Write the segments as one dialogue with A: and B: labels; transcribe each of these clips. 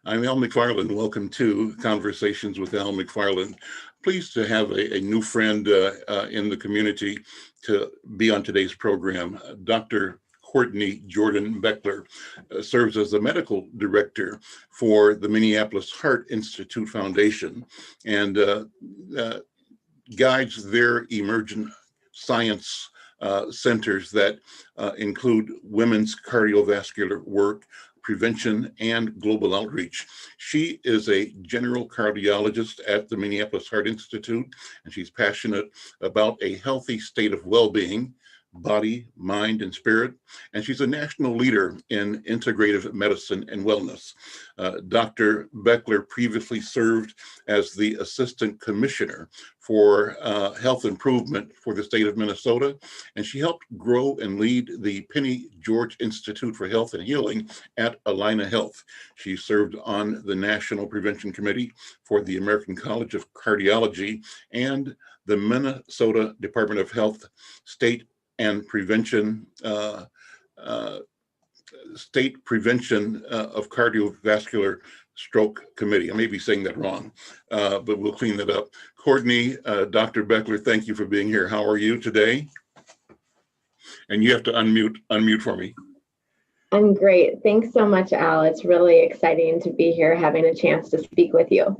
A: I'm Al McFarlane. Welcome to Conversations with Al McFarlane. Pleased to have a new friend in the community to be on today's program. Dr. Courtney Jordan Beckler serves as the medical director for the Minneapolis Heart Institute Foundation and guides their emergent science centers that include women's cardiovascular work, prevention, and global outreach. She is a general cardiologist at the Minneapolis Heart Institute, and she's passionate about a healthy state of well-being, body, mind, and spirit. And she's a national leader in integrative medicine and wellness. Dr. Beckler previously served as the assistant commissioner for health improvement for the state of Minnesota, and she helped grow and lead the Penny George Institute for Health and Healing at Allina Health. She served on the National Prevention Committee for the American College of Cardiology and the Minnesota Department of Health State and Prevention of Cardiovascular Stroke Committee. I may be saying that wrong, but we'll clean that up. Courtney, Dr. Beckler, thank you for being here. How are you today? And you have to unmute for me.
B: I'm great. Thanks so much, Al. It's really exciting to be here having a chance to speak with you.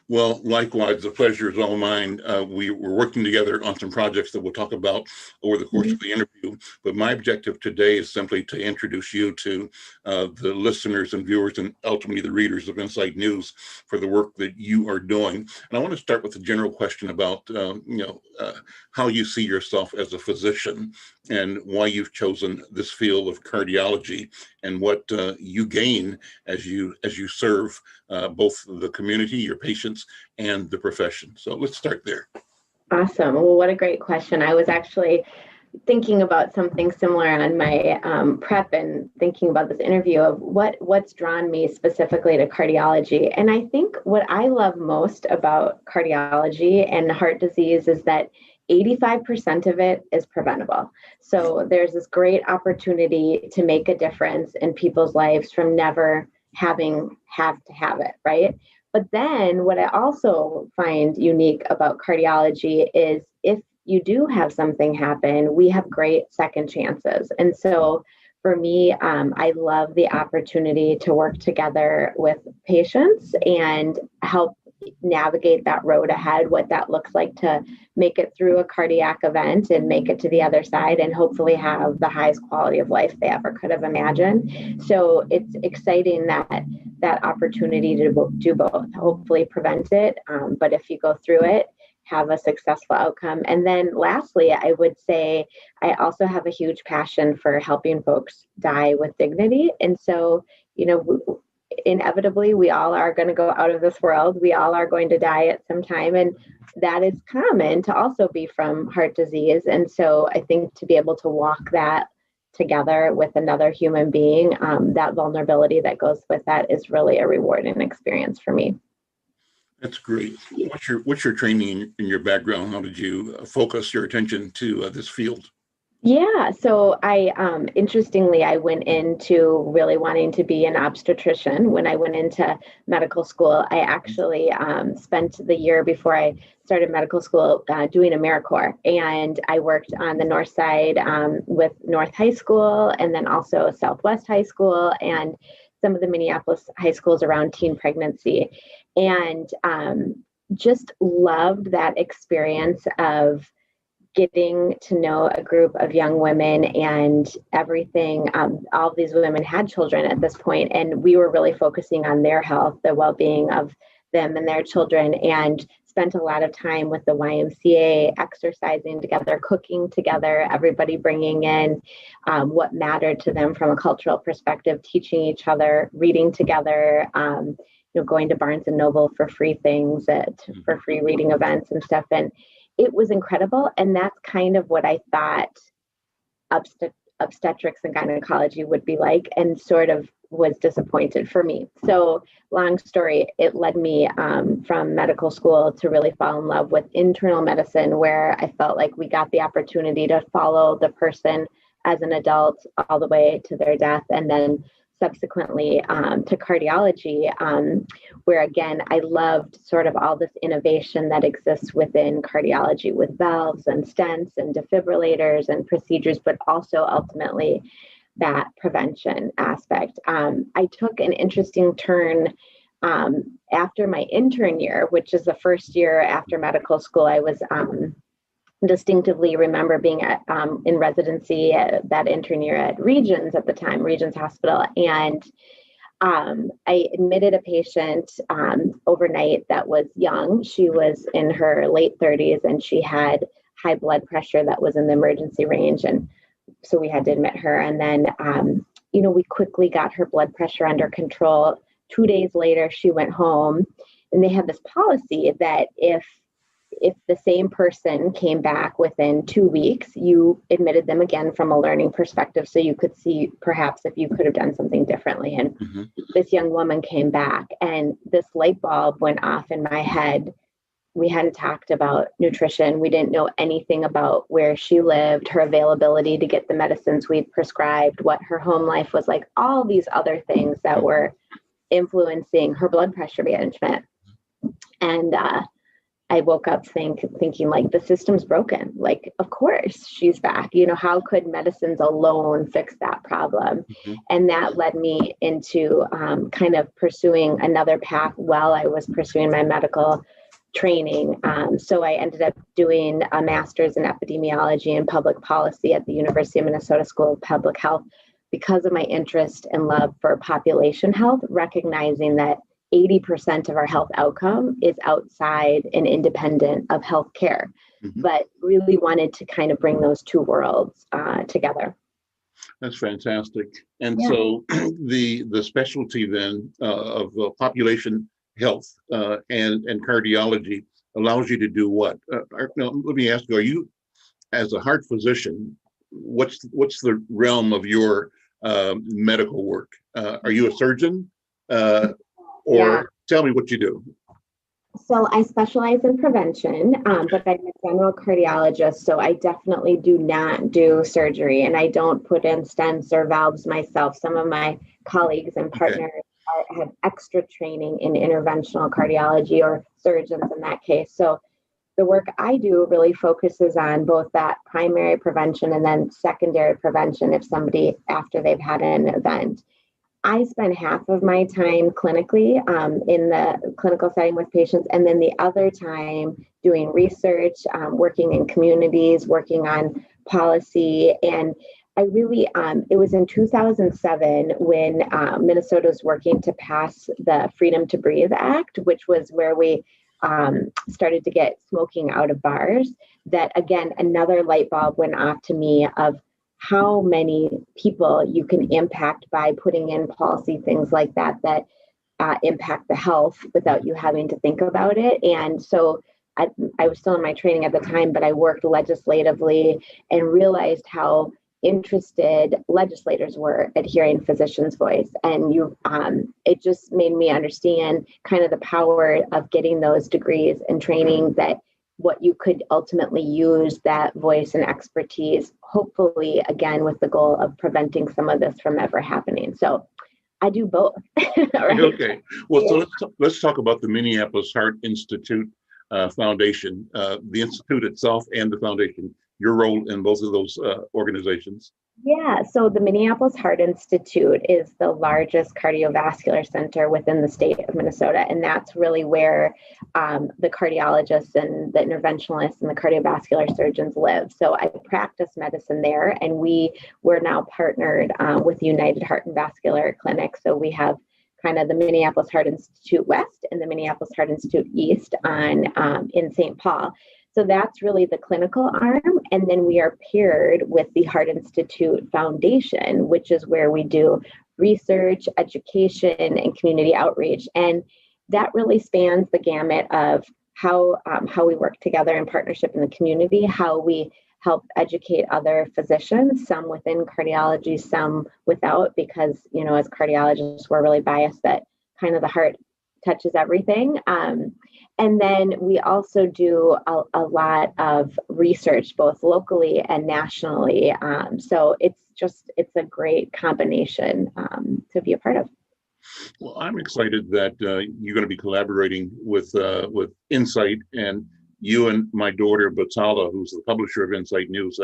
A: Well, likewise, the pleasure is all mine. We're working together on some projects that we'll talk about over the course of the interview. But my objective today is simply to introduce you to the listeners and viewers and ultimately the readers of Insight News for the work that you are doing. And I want to start with a general question about how you see yourself as a physician and why you've chosen this field of cardiology and what you gain as you serve both the community, your patients, and the profession. So let's start there.
B: Awesome. Well, what a great question. I was actually thinking about something similar on my prep and thinking about this interview of what's drawn me specifically to cardiology. And I think what I love most about cardiology and heart disease is that 85% of it is preventable. So there's this great opportunity to make a difference in people's lives from never have to have it, right? But then what I also find unique about cardiology is if you do have something happen, we have great second chances. And so for me, I love the opportunity to work together with patients and help navigate that road ahead, what that looks like to make it through a cardiac event and make it to the other side and hopefully have the highest quality of life they ever could have imagined. So it's exciting that opportunity to do both, hopefully prevent it, but if you go through it, have a successful outcome. And then lastly, I would say I also have a huge passion for helping folks die with dignity. And so, inevitably, we all are going to go out of this world. We all are going to die at some time. And that is common to also be from heart disease. And so I think to be able to walk that together with another human being, that vulnerability that goes with that is really a rewarding experience for me.
A: That's great. What's your training in your background? How did you focus your attention to this field?
B: Yeah, so I interestingly, I went into really wanting to be an obstetrician. When I went into medical school, I actually spent the year before I started medical school doing AmeriCorps, and I worked on the north side with North High School and then also Southwest High School and some of the Minneapolis high schools around teen pregnancy, and just loved that experience of getting to know a group of young women and everything. All of these women had children at this point, and we were really focusing on their health, the well-being of them and their children, and spent a lot of time with the YMCA, exercising together, cooking together, everybody bringing in what mattered to them from a cultural perspective, teaching each other, reading together, going to Barnes and Noble for free things, for free reading events and stuff. And it was incredible. And that's kind of what I thought obstetrics and gynecology would be like, and sort of was disappointed for me. So long story, it led me from medical school to really fall in love with internal medicine, where I felt like we got the opportunity to follow the person as an adult all the way to their death, and then subsequently to cardiology, where again, I loved sort of all this innovation that exists within cardiology with valves and stents and defibrillators and procedures, but also ultimately that prevention aspect. I took an interesting turn after my intern year, which is the first year after medical school. I was distinctively remember being at, in residency that intern year at Regions at the time, Regions Hospital. And I admitted a patient overnight that was young. She was in her late 30s and she had high blood pressure that was in the emergency range. And so we had to admit her. And then, we quickly got her blood pressure under control. 2 days later, she went home, and they had this policy that if the same person came back within 2 weeks, you admitted them again from a learning perspective, so you could see perhaps if you could have done something differently. And this young woman came back, and this light bulb went off in my head. We hadn't talked about nutrition. We didn't know anything about where she lived, her availability to get the medicines we'd prescribed, what her home life was like, all these other things that were influencing her blood pressure management. And I woke up thinking like the system's broken. Like, of course she's back. How could medicines alone fix that problem? And that led me into kind of pursuing another path while I was pursuing my medical training. So I ended up doing a master's in epidemiology and public policy at the University of Minnesota School of Public Health because of my interest and love for population health, recognizing that 80% of our health outcome is outside and independent of healthcare, but really wanted to kind of bring those two worlds together.
A: That's fantastic. And so the specialty then of population health and cardiology allows you to do what? Now, let me ask you, are you, as a heart physician, what's the realm of your medical work? Are you a surgeon? Or tell me what you do.
B: So I specialize in prevention, but I'm a general cardiologist, so I definitely do not do surgery, and I don't put in stents or valves myself. Some of my colleagues and partners have extra training in interventional cardiology, or surgeons in that case. So the work I do really focuses on both that primary prevention and then secondary prevention if somebody, after they've had an event. I spend half of my time clinically in the clinical setting with patients, and then the other time doing research, working in communities, working on policy. And I really, it was in 2007 when Minnesota was working to pass the Freedom to Breathe Act, which was where we started to get smoking out of bars, that again, another light bulb went off to me of how many people you can impact by putting in policy things like that impact the health without you having to think about it. And so I was still in my training at the time, but I worked legislatively and realized how interested legislators were at hearing physicians' voice. And it just made me understand kind of the power of getting those degrees and training, that what you could ultimately use that voice and expertise, hopefully, again, with the goal of preventing some of this from ever happening. So I do both. Right?
A: Okay. Well, so let's talk about the Minneapolis Heart Institute Foundation, the institute itself and the foundation, your role in both of those organizations.
B: Yeah, so the Minneapolis Heart Institute is the largest cardiovascular center within the state of Minnesota, and that's really where the cardiologists and the interventionalists and the cardiovascular surgeons live. So I practice medicine there, and we're now partnered with United Heart and Vascular Clinic. So we have kind of the Minneapolis Heart Institute West and the Minneapolis Heart Institute East in St. Paul. So that's really the clinical arm. And then we are paired with the Heart Institute Foundation, which is where we do research, education, and community outreach. And that really spans the gamut of how we work together in partnership in the community, how we help educate other physicians, some within cardiology, some without, because, as cardiologists, we're really biased that kind of the heart touches everything. And then we also do a lot of research, both locally and nationally. So it's a great combination to be a part of.
A: Well, I'm excited that you're going to be collaborating with Insight, and you and my daughter Batala, who's the publisher of Insight News,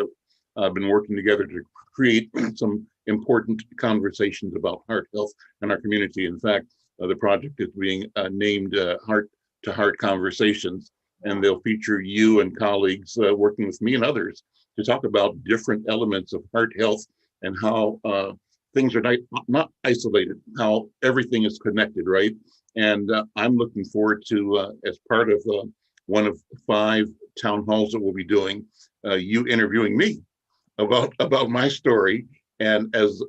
A: have been working together to create some important conversations about heart health in our community. In fact, the project is being named Heart to Heart Conversations, and they'll feature you and colleagues working with me and others to talk about different elements of heart health and how things are not isolated, how everything is connected, right? And I'm looking forward to, as part of one of 5 town halls that we'll be doing, you interviewing me about my story. And as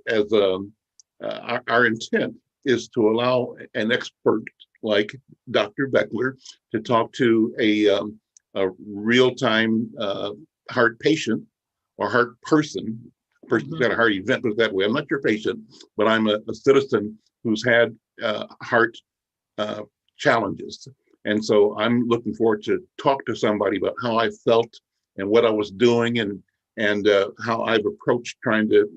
A: our intent is to allow an expert like Dr. Beckler to talk to a real-time heart patient or heart person who's got a heart event, put it that way. I'm not your patient, but I'm a citizen who's had heart challenges. And so I'm looking forward to talk to somebody about how I felt and what I was doing, and how I've approached trying to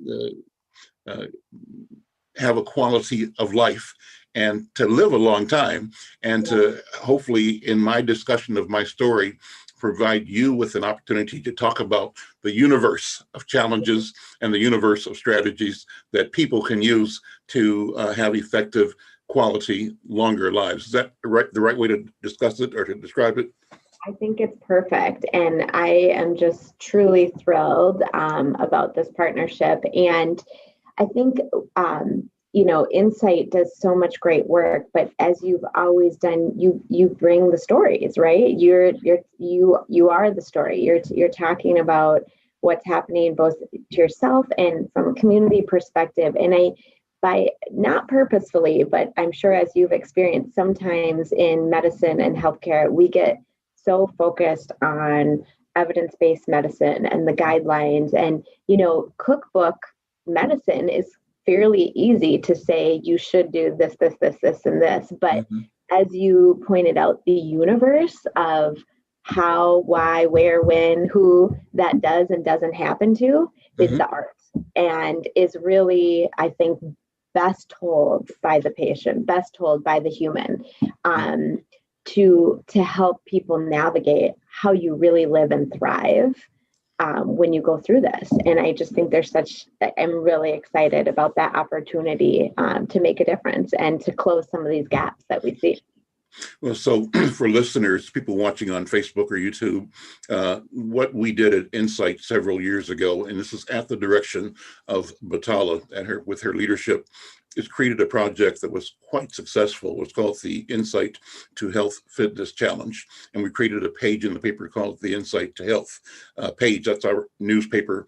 A: have a quality of life and to live a long time, and to hopefully, in my discussion of my story, provide you with an opportunity to talk about the universe of challenges and the universe of strategies that people can use to have effective, quality, longer lives. Is that the right way to discuss it or to describe it?
B: I think it's perfect. And I am just truly thrilled about this partnership. And I think, Insight does so much great work, but as you've always done, you bring the stories, right? You are the story. You're talking about what's happening both to yourself and from a community perspective. And by not purposefully, but I'm sure as you've experienced, sometimes in medicine and healthcare, we get so focused on evidence-based medicine and the guidelines, and cookbook medicine is fairly easy to say you should do this, and this. But as you pointed out, the universe of how, why, where, when, who that does and doesn't happen to is the art, and is really, I think, best told by the patient, best told by the human, to help people navigate how you really live and thrive when you go through this. And I just think I'm really excited about that opportunity to make a difference and to close some of these gaps that we see.
A: Well, so for listeners, people watching on Facebook or YouTube, what we did at Insight several years ago, and this is at the direction of Batala and with her leadership, is created a project that was quite successful. It was called the Insight to Health Fitness Challenge. And we created a page in the paper called the Insight to Health page. That's our newspaper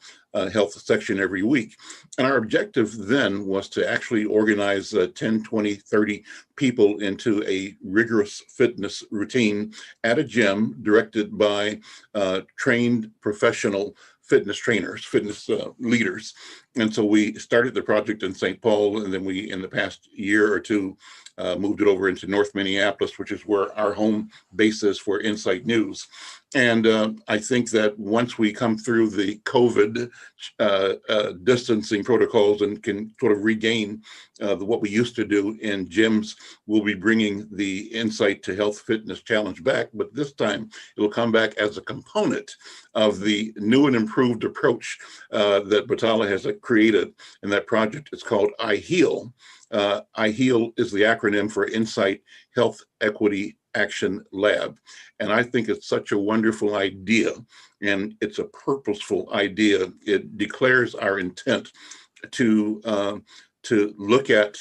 A: health section every week. And our objective then was to actually organize 10, 20, 30 people into a rigorous fitness routine at a gym directed by trained professional fitness trainers, fitness leaders. And so we started the project in St. Paul, and then we, in the past year or two, moved it over into North Minneapolis, which is where our home base is for Insight News. And I think that once we come through the COVID distancing protocols and can sort of regain what we used to do in gyms, we'll be bringing the Insight to Health Fitness Challenge back, but this time it'll come back as a component of the new and improved approach that Batala has created. And that project is called I Heal. I Heal is the acronym for Insight Health Equity Action Lab. And I think it's such a wonderful idea, and it's a purposeful idea. It declares our intent to look at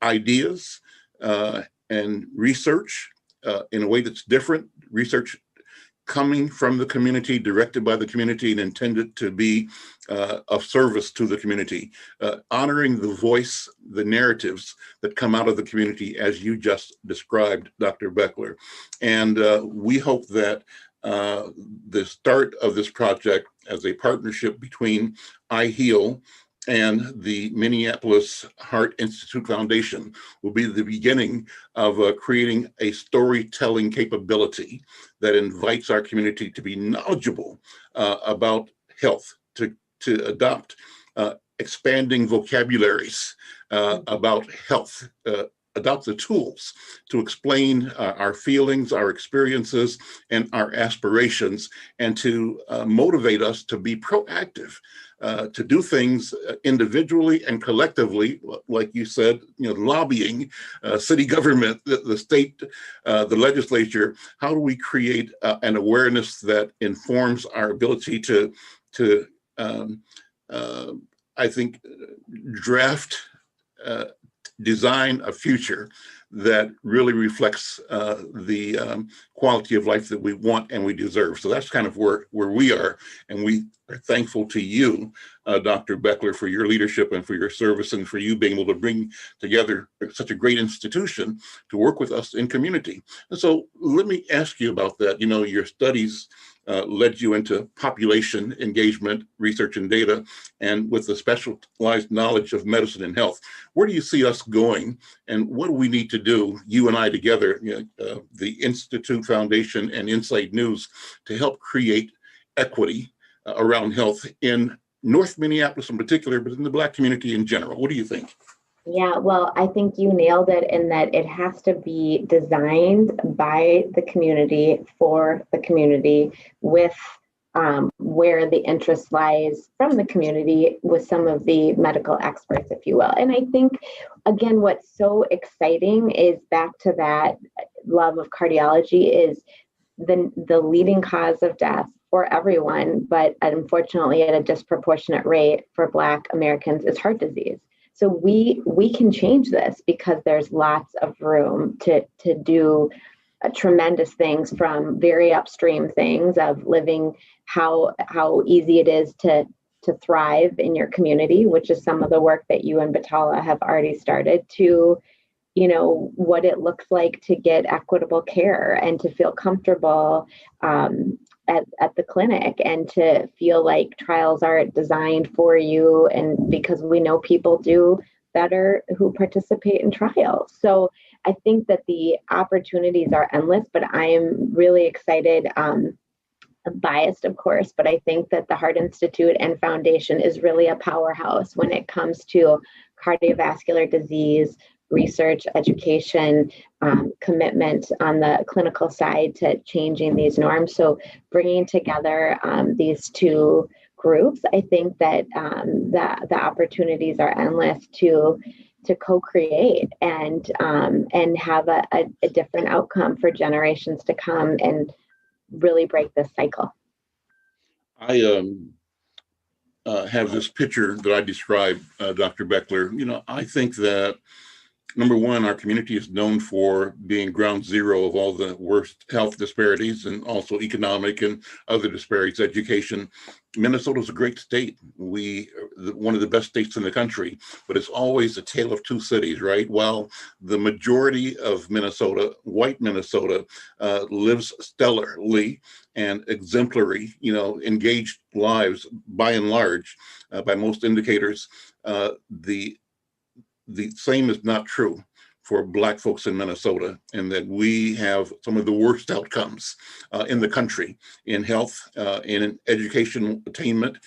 A: ideas and research in a way that's different, research coming from the community, directed by the community, and intended to be of service to the community, honoring the voice, the narratives that come out of the community, as you just described, Dr. Beckler. And we hope that the start of this project as a partnership between I Heal and the Minneapolis Heart Institute Foundation will be the beginning of creating a storytelling capability that invites our community to be knowledgeable about health, to adopt expanding vocabularies about health, adopt the tools to explain our feelings, our experiences, and our aspirations, and to motivate us to be proactive, to do things individually and collectively, like you said, lobbying, city government, the state, the legislature. How do we create an awareness that informs our ability to I think, draft, design a future that really reflects the quality of life that we want and we deserve. So that's kind of where we are. And we are thankful to you, Dr. Beckler, for your leadership and for your service, and for you being able to bring together such a great institution to work with us in community. And so let me ask you about that. Your studies led you into population engagement, research and data, and with the specialized knowledge of medicine and health. Where do you see us going, and what do we need to do, you and I together, the Institute Foundation and Inside News, to help create equity around health in North Minneapolis in particular, but in the Black community in general? What do you think?
B: Yeah, well, I think you nailed it in that it has to be designed by the community for the community, with where the interest lies from the community with some of the medical experts, if you will. And I think, again, what's so exciting is back to that love of cardiology is the leading cause of death for everyone, but unfortunately at a disproportionate rate for Black Americans is heart disease. So we can change this because there's lots of room to do tremendous things, from very upstream things of living, how easy it is to thrive in your community, which is some of the work that you and Batala have already started, to what it looks like to get equitable care and to feel comfortable at the clinic, and to feel like trials are designed for you, and because we know people do better who participate in trials. So I think that the opportunities are endless, but I am really excited, biased of course, but I think that the Heart Institute and Foundation is really a powerhouse when it comes to cardiovascular disease research, education, commitment on the clinical side to changing these norms. So bringing together these two groups, I think that the opportunities are endless to co-create and have a different outcome for generations to come and really break this cycle.
A: I have this picture that I described, Dr. Beckler. I think that number one, our community is known for being ground zero of all the worst health disparities, and also economic and other disparities, education. Minnesota is a great state. One of the best states in the country, but it's always a tale of two cities, right? While the majority of Minnesota, white Minnesota, lives stellarly and exemplary, engaged lives by and large, by most indicators, the same is not true for Black folks in Minnesota, and that we have some of the worst outcomes in the country in health, in education attainment,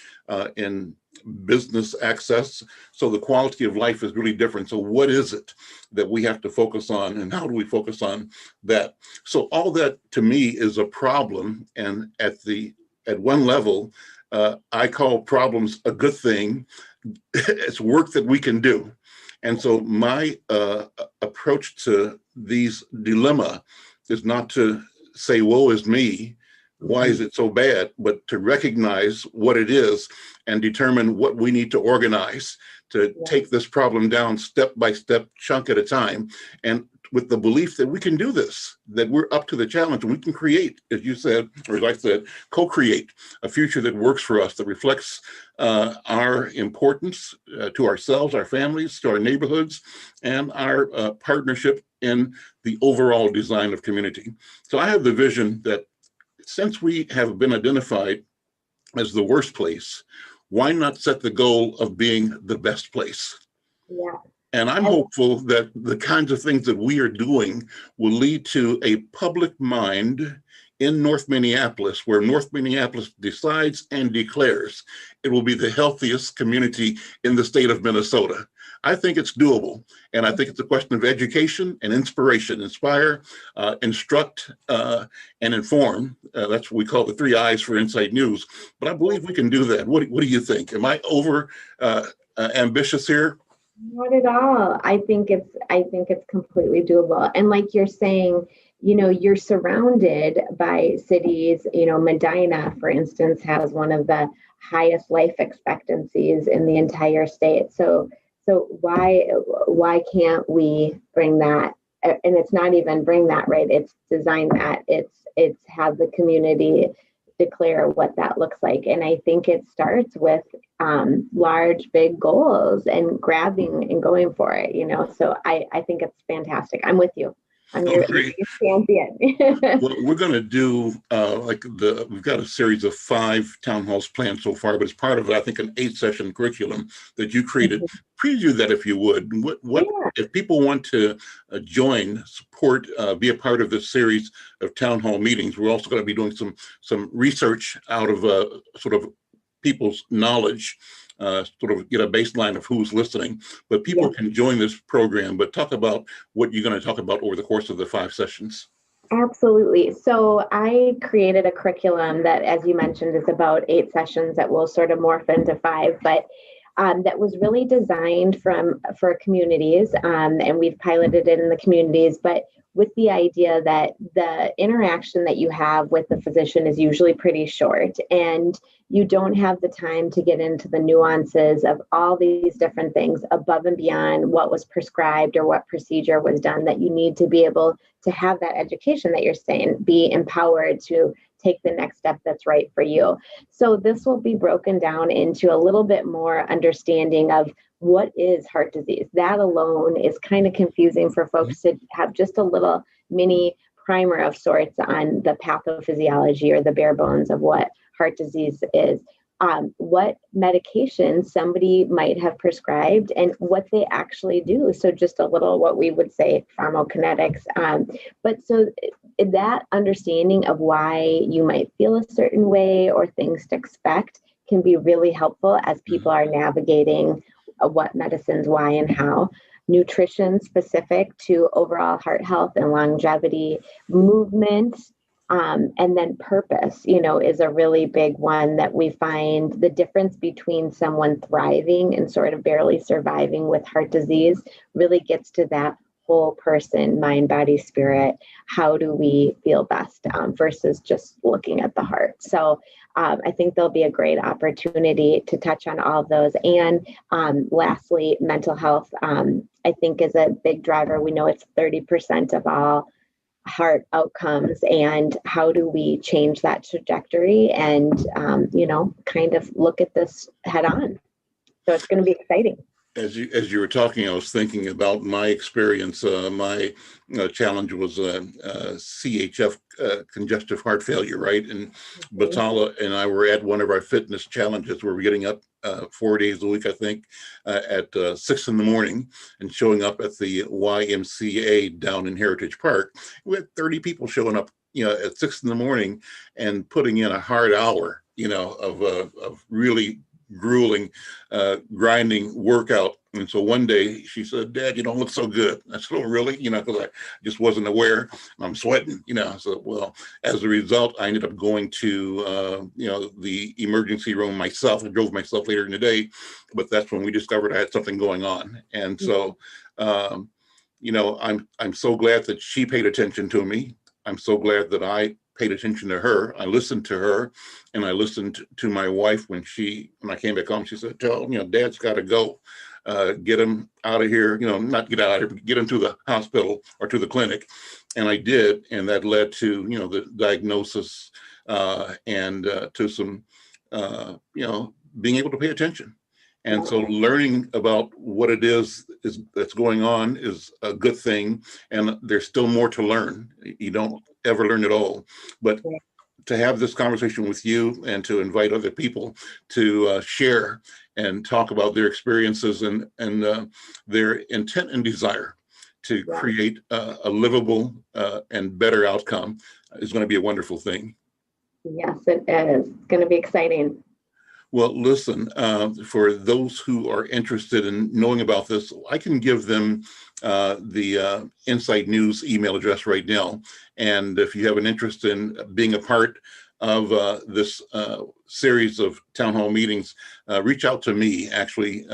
A: in business access. So the quality of life is really different. So what is it that we have to focus on, and how do we focus on that? So all that to me is a problem, and at one level, I call problems a good thing. It's work that we can do. And so my approach to these dilemma is not to say, woe is me, why is it so bad, but to recognize what it is and determine what we need to organize to take this problem down step by step, chunk at a time, and with the belief that we can do this, that we're up to the challenge, and we can create, as you said, or as I said, co-create a future that works for us, that reflects our importance to ourselves, our families, to our neighborhoods, and our partnership in the overall design of community. So I have the vision that since we have been identified as the worst place, why not set the goal of being the best place?
B: Yeah.
A: And I'm hopeful that the kinds of things that we are doing will lead to a public mind in North Minneapolis, where North Minneapolis decides and declares it will be the healthiest community in the state of Minnesota. I think it's doable. And I think it's a question of education and inspiration. Inspire, instruct, and inform. That's what we call the 3 I's for Insight News. But I believe we can do that. What do you think? Am I over ambitious here?
B: Not at all. I think it's completely doable. And like you're saying, you're surrounded by cities. Medina, for instance, has one of the highest life expectancies in the entire state. So why can't we bring that? And it's not even bring that, right? It's design that. It's have the community declare what that looks like. And I think it starts with large, big goals and grabbing and going for it, So I think it's fantastic. I'm with you. I'm your champion.
A: Well, we're going to do we've got a series of 5 town halls planned so far, but it's part of, I think, an 8-session curriculum that you created. Preview that if you would. What if people want to join, support, be a part of this series of town hall meetings? We're also going to be doing some research out of sort of people's knowledge, sort of get a baseline of who's listening. But people can join this program. But talk about what you're going to talk about over the course of the 5 sessions.
B: Absolutely. So I created a curriculum that, as you mentioned, is about 8 sessions that will sort of morph into 5, but that was really designed for communities, and we've piloted it in the communities, but with the idea that the interaction that you have with the physician is usually pretty short, and you don't have the time to get into the nuances of all these different things above and beyond what was prescribed or what procedure was done, that you need to be able to have that education that you're saying, be empowered to take the next step that's right for you. So this will be broken down into a little bit more understanding of what is heart disease. That alone is kind of confusing for folks to have just a little mini primer of sorts on the pathophysiology or the bare bones of what heart disease is. What medication somebody might have prescribed and what they actually do. So just a little what we would say pharmacokinetics. But so that understanding of why you might feel a certain way or things to expect can be really helpful as people are navigating what medicines, why, and how. Nutrition specific to overall heart health and longevity, movement, and then purpose, is a really big one that we find the difference between someone thriving and sort of barely surviving with heart disease really gets to that whole person, mind, body, spirit. How do we feel best versus just looking at the heart? So I think there'll be a great opportunity to touch on all of those. And lastly, mental health, I think, is a big driver. We know it's 30% of all heart outcomes, and how do we change that trajectory and kind of look at this head on. So it's going to be exciting.
A: As you were talking, I was thinking about my experience. My challenge was CHF, congestive heart failure, right? And Batala and I were at one of our fitness challenges where we're getting up 4 days a week, I think, at 6 a.m. and showing up at the YMCA down in Heritage Park. We had 30 people showing up, at 6 a.m. and putting in a hard hour, of really grueling, grinding workout. And so one day she said, "Dad, you don't look so good." I said, "Oh, really?" Because I just wasn't aware. I'm sweating, So, well, as a result, I ended up going to, the emergency room myself. I drove myself later in the day, but that's when we discovered I had something going on. And so, I'm so glad that she paid attention to me. I'm so glad that I paid attention to her. I listened to her, and I listened to my wife when I came back home. She said, "Dad's got to go. Get him out of here, not get out of here, but get him to the hospital or to the clinic." And I did. And that led to, the diagnosis and to some, being able to pay attention. And so learning about what it is that's going on is a good thing. And there's still more to learn. You don't ever learn it all. But to have this conversation with you and to invite other people to share and talk about their experiences and their intent and desire to create a livable and better outcome is going to be a wonderful thing.
B: Yes, it is. It's going to be exciting.
A: Well, listen, for those who are interested in knowing about this, I can give them the Inside News email address right now. And if you have an interest in being a part of this series of town hall meetings, reach out to me, actually,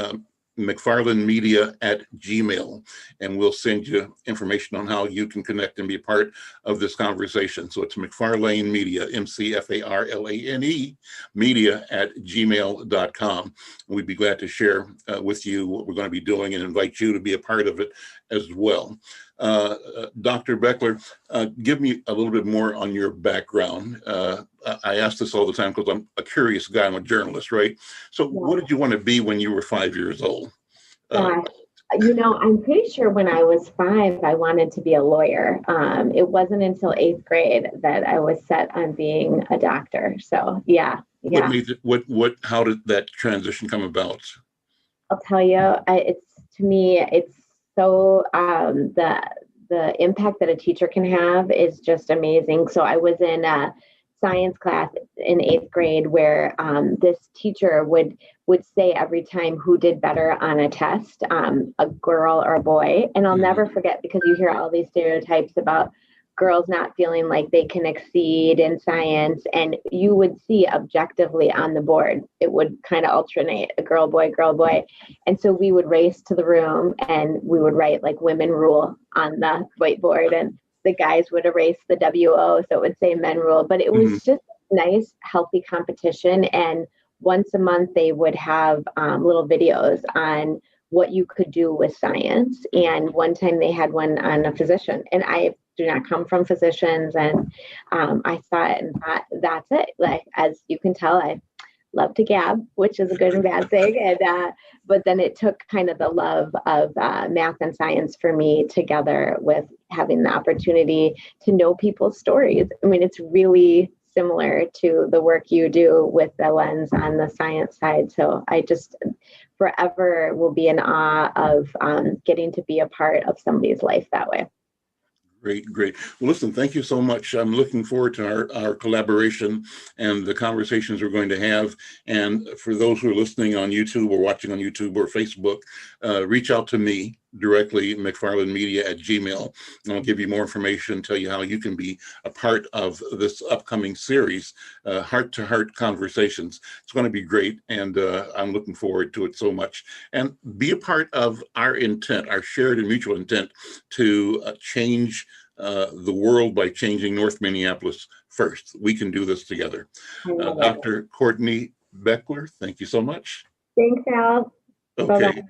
A: McFarlanemedia@gmail, and we'll send you information on how you can connect and be a part of this conversation. So it's McFarlane Media, McFarlane media@gmail.com. We'd be glad to share with you what we're going to be doing and invite you to be a part of it as well. Dr. Beckler, give me a little bit more on your background. I ask this all the time because I'm a curious guy. I'm a journalist, right? So what did you want to be when you were 5 years old?
B: I'm pretty sure when I was 5, I wanted to be a lawyer. It wasn't until 8th grade that I was set on being a doctor. So, yeah.
A: How did that transition come about?
B: I'll tell you, it's so, the impact that a teacher can have is just amazing. So I was in a science class in 8th grade where this teacher would say every time who did better on a test, a girl or a boy. And I'll never forget, because you hear all these stereotypes about girls not feeling like they can exceed in science. And you would see objectively on the board, it would kind of alternate a girl, boy, girl, boy. And so we would race to the room and we would write like women rule on the whiteboard, and the guys would erase the WO. So it would say men rule, but it was just nice, healthy competition. And once a month, they would have little videos on what you could do with science. And one time they had one on a physician, and I do not come from physicians. And I saw it and thought, that's it. Like, as you can tell, I love to gab, which is a good and bad thing. And but then it took kind of the love of math and science for me, together with having the opportunity to know people's stories. I mean, it's really similar to the work you do with the lens on the science side. So I just forever will be in awe of getting to be a part of somebody's life that way.
A: Great. Well, listen, thank you so much. I'm looking forward to our collaboration and the conversations we're going to have. And for those who are listening on YouTube or watching on YouTube or Facebook, reach out to me directly, McFarlanemedia@gmail, and I'll give you more information, tell you how you can be a part of this upcoming series, heart-to-heart conversations. It's going to be great, and I'm looking forward to it so much. And be a part of our intent, our shared and mutual intent to change the world by changing North Minneapolis first. We can do this together. Dr. Courtney Beckler, thank you so much.
B: Thanks, Al.
A: Okay.
B: Bye-bye.